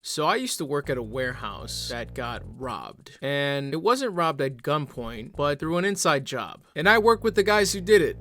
So I used to work at a warehouse that got robbed. And it wasn't robbed at gunpoint, but through an inside job. And I worked with the guys who did it.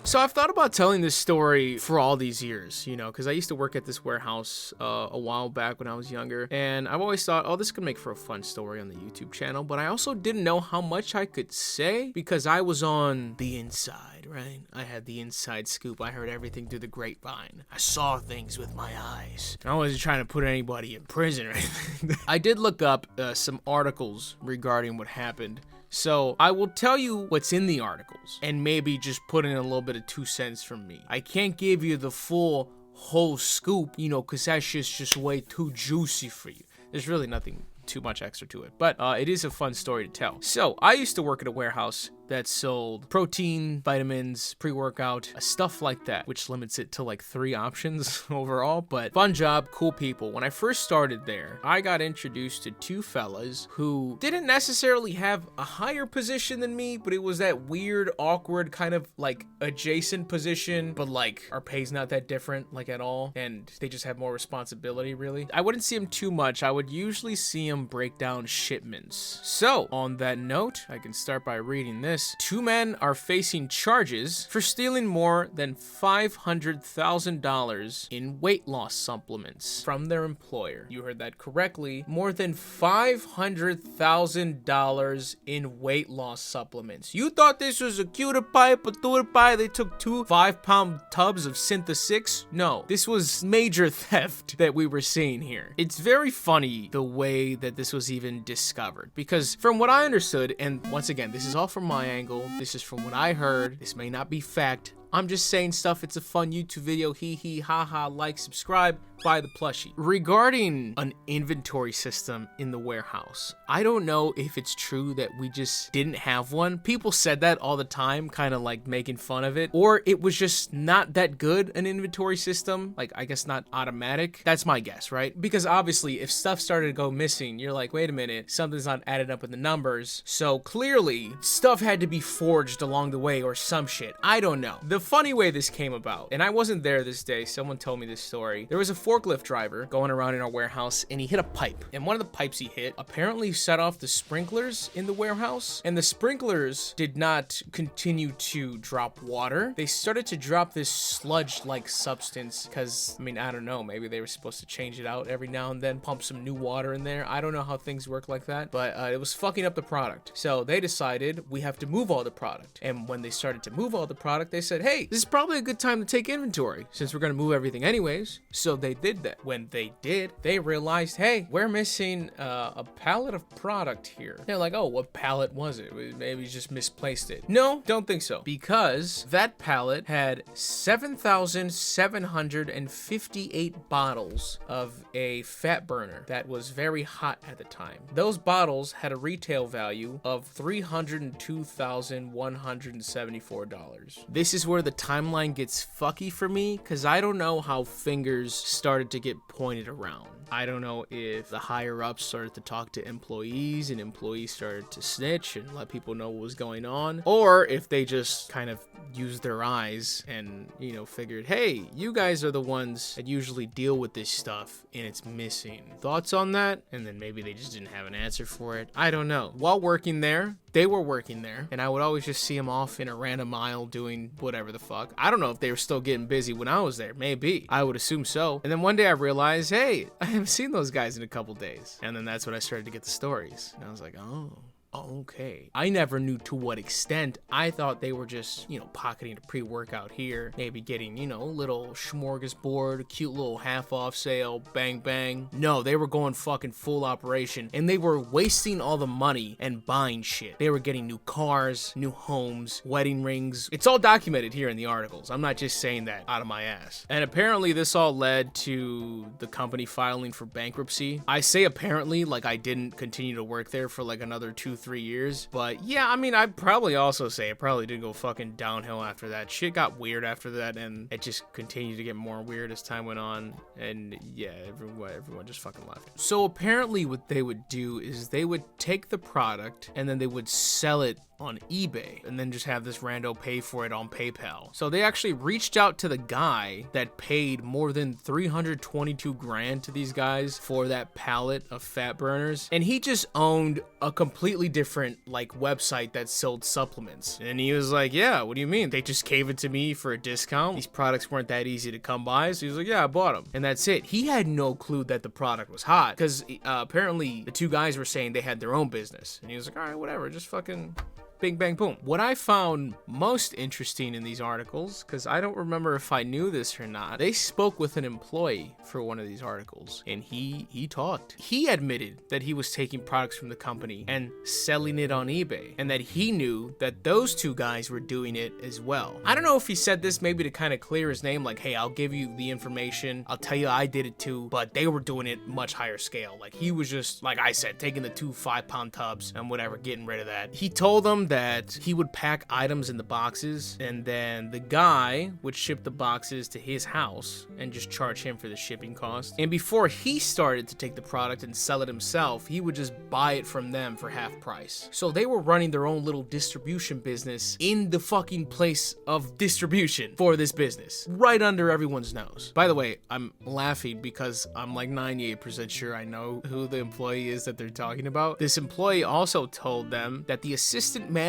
So I've thought about telling this story for all these years, because I used to work at this warehouse a while back when I was younger. And I've always thought, oh, this could make for a fun story on the YouTube channel. But I also didn't know how much I could say because I was on the inside, right? I had the inside scoop. I heard everything through the grapevine. I saw things with my eyes. And I wasn't trying to put anybody in prison or anything. I did look up some articles regarding what happened. So I will tell you what's in the articles and maybe just put in a little bit of 2 cents from me. I can't give you the whole scoop, because that shit's just way too juicy for you. There's really nothing too much extra to it, but it is a fun story to tell. So I used to work at a warehouse that sold protein, vitamins, pre-workout, stuff like that, which limits it to like 3 options overall, but fun job, cool people. When I first started there, I got introduced to 2 fellas who didn't necessarily have a higher position than me, but it was that weird, awkward kind of like adjacent position, but like our pay's not that different like at all, and they just have more responsibility really. I wouldn't see them too much. I would usually see them break down shipments. So on that note, I can start by reading this. 2 men are facing charges for stealing more than $500,000 in weight loss supplements from their employer. You heard that correctly. More than $500,000 in weight loss supplements. You thought this was a cutie pie, patootie pie? They took 2 5-pound tubs of Syntha-6? No, this was major theft that we were seeing here. It's very funny the way that this was even discovered, because from what I understood, and once again, this is all from my angle, this is from what I heard, this may not be fact, I'm just saying stuff, it's a fun YouTube video, hee hee, ha ha, like, subscribe, buy the plushie. Regarding an inventory system in the warehouse, I don't know if it's true that we just didn't have one. People said that all the time, kind of like making fun of it, or it was just not that good an inventory system, like I guess not automatic. That's my guess, right? Because obviously if stuff started to go missing, you're like, wait a minute, something's not added up in the numbers. So clearly stuff had to be forged along the way or some shit. I don't know. The funny way this came about, and I wasn't there this day, someone told me this story. There was a forklift driver going around in our warehouse and he hit a pipe, and one of the pipes he hit apparently set off the sprinklers in the warehouse, and the sprinklers did not continue to drop water. They started to drop this sludge like substance because, I mean, I don't know, maybe they were supposed to change it out every now and then, pump some new water in there. I don't know how things work like that, but it was fucking up the product. So they decided we have to move all the product, and when they started to move all the product, they said, hey, this is probably a good time to take inventory since we're gonna move everything anyways. So they did that. When they did, they realized, hey, we're missing a pallet of product here. They're like, oh, what pallet was it? Maybe we just misplaced it. No, don't think so, because that pallet had 7,758 bottles of a fat burner that was very hot at the time. Those bottles had a retail value of $302,174. This is where the timeline gets fucky for me, because I don't know how fingers started to get pointed around. I don't know if the higher ups started to talk to employees and employees started to snitch and let people know what was going on, or if they just kind of used their eyes and, figured, hey, you guys are the ones that usually deal with this stuff and it's missing. Thoughts on that? And then maybe they just didn't have an answer for it. I don't know. While working there, they were working there, and I would always just see them off in a random aisle doing whatever the fuck. I don't know if they were still getting busy when I was there. Maybe. I would assume so. And then one day I realized, hey, I haven't seen those guys in a couple days. And then that's when I started to get the stories. And I was like, oh. Okay. I never knew to what extent. I thought they were just, pocketing a pre-workout here, maybe getting, a little smorgasbord, a cute little half-off sale, bang, bang. No, they were going fucking full operation, and they were wasting all the money and buying shit. They were getting new cars, new homes, wedding rings. It's all documented here in the articles. I'm not just saying that out of my ass. And apparently this all led to the company filing for bankruptcy. I say apparently like I didn't continue to work there for like another 2, 3 years. But yeah, I mean, I'd probably also say it probably did go fucking downhill after that. Shit got weird after that, and it just continued to get more weird as time went on. And yeah, everyone just fucking left. So apparently what they would do is they would take the product and then they would sell it on eBay and then just have this rando pay for it on PayPal. So they actually reached out to the guy that paid more than 322 grand to these guys for that pallet of fat burners, and he just owned a completely different like website that sold supplements. And he was like, yeah, what do you mean? They just gave it to me for a discount. These products weren't that easy to come by. So he was like, yeah, I bought them. And that's it. He had no clue that the product was hot because apparently the two guys were saying they had their own business. And he was like, all right, whatever, just fucking bing, bang, boom. What I found most interesting in these articles, because I don't remember if I knew this or not, they spoke with an employee for one of these articles, and he talked. He admitted that he was taking products from the company and selling it on eBay, and that he knew that those two guys were doing it as well. I don't know if he said this maybe to kind of clear his name, like, hey, I'll give you the information, I'll tell you I did it too, but they were doing it much higher scale. Like, he was just, like I said, taking the 2 5-pound tubs and whatever, getting rid of that. He told them that he would pack items in the boxes, and then the guy would ship the boxes to his house and just charge him for the shipping cost. And before he started to take the product and sell it himself, he would just buy it from them for half price. So they were running their own little distribution business in the fucking place of distribution for this business, right under everyone's nose. By the way, I'm laughing because I'm like 98% sure I know who the employee is that they're talking about. This employee also told them that the assistant manager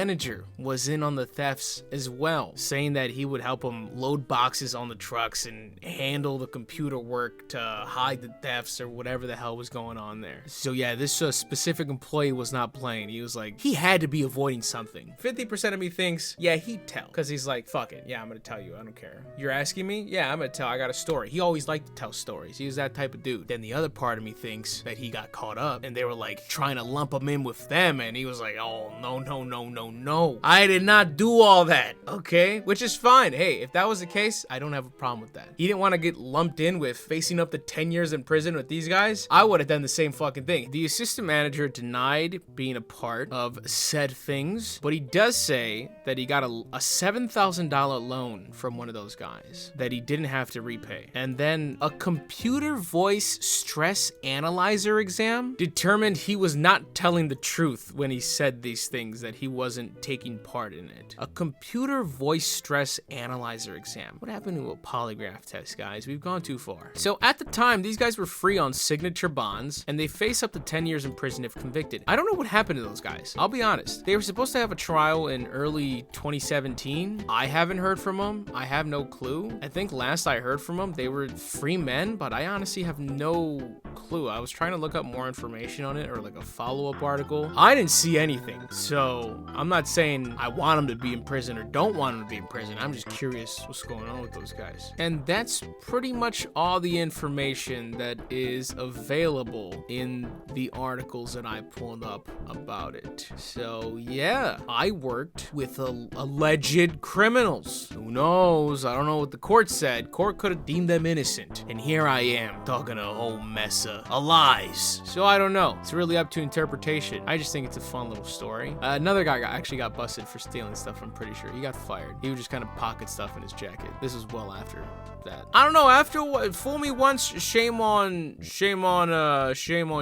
was in on the thefts as well, saying that he would help them load boxes on the trucks and handle the computer work to hide the thefts or whatever the hell was going on there. So yeah, this specific employee was not playing. He was like, he had to be avoiding something. 50% of me thinks, yeah, he'd tell, because he's like, fuck it, yeah, I'm gonna tell you, I don't care. You're asking me? Yeah, I'm gonna tell, I got a story. He always liked to tell stories. He was that type of dude. Then the other part of me thinks that he got caught up and they were like trying to lump him in with them, and he was like, oh, no, I did not do all that, okay? Which is fine. Hey, if that was the case, I don't have a problem with that. He didn't want to get lumped in with facing up to 10 years in prison with these guys. I would have done the same fucking thing. The assistant manager denied being a part of said things, but he does say that he got a $7,000 loan from one of those guys that he didn't have to repay. And then a computer voice stress analyzer exam determined he was not telling the truth when he said these things, that he wasn't taking part in it. A computer voice stress analyzer exam. What happened to a polygraph test, guys? We've gone too far. So at the time, these guys were free on signature bonds, and they face up to 10 years in prison if convicted. I don't know what happened to those guys. I'll be honest. They were supposed to have a trial in early 2017. I haven't heard from them. I have no clue. I think last I heard from them, they were free men, but I honestly have no clue. I was trying to look up more information on it, or like a follow-up article. I didn't see anything. So I'm not saying I want them to be in prison or don't want them to be in prison. I'm just curious what's going on with those guys. And that's pretty much all the information that is available in the articles that I pulled up about it. So yeah, I worked with alleged criminals. Who knows? I don't know what the court said. Court could have deemed them innocent. And here I am talking a whole mess of lies. So I don't know. It's really up to interpretation. I just think it's a fun little story. Another guy actually got busted for stealing stuff, I'm pretty sure. He got fired. He would just kind of pocket stuff in his jacket. This was well after that. I don't know, after what, fool me once, shame on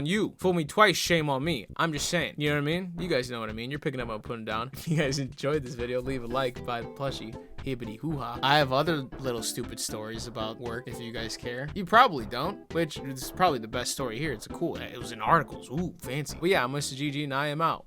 you. Fool me twice, shame on me. I'm just saying. You know what I mean? You guys know what I mean. You're picking up what I'm putting down. If you guys enjoyed this video, leave a like, buy the plushie. Hibbity hoo-ha. I have other little stupid stories about work if you guys care. You probably don't, which is probably the best story here. It's a cool, it was in articles. Ooh, fancy. But yeah, I'm Mr. GG and I am out.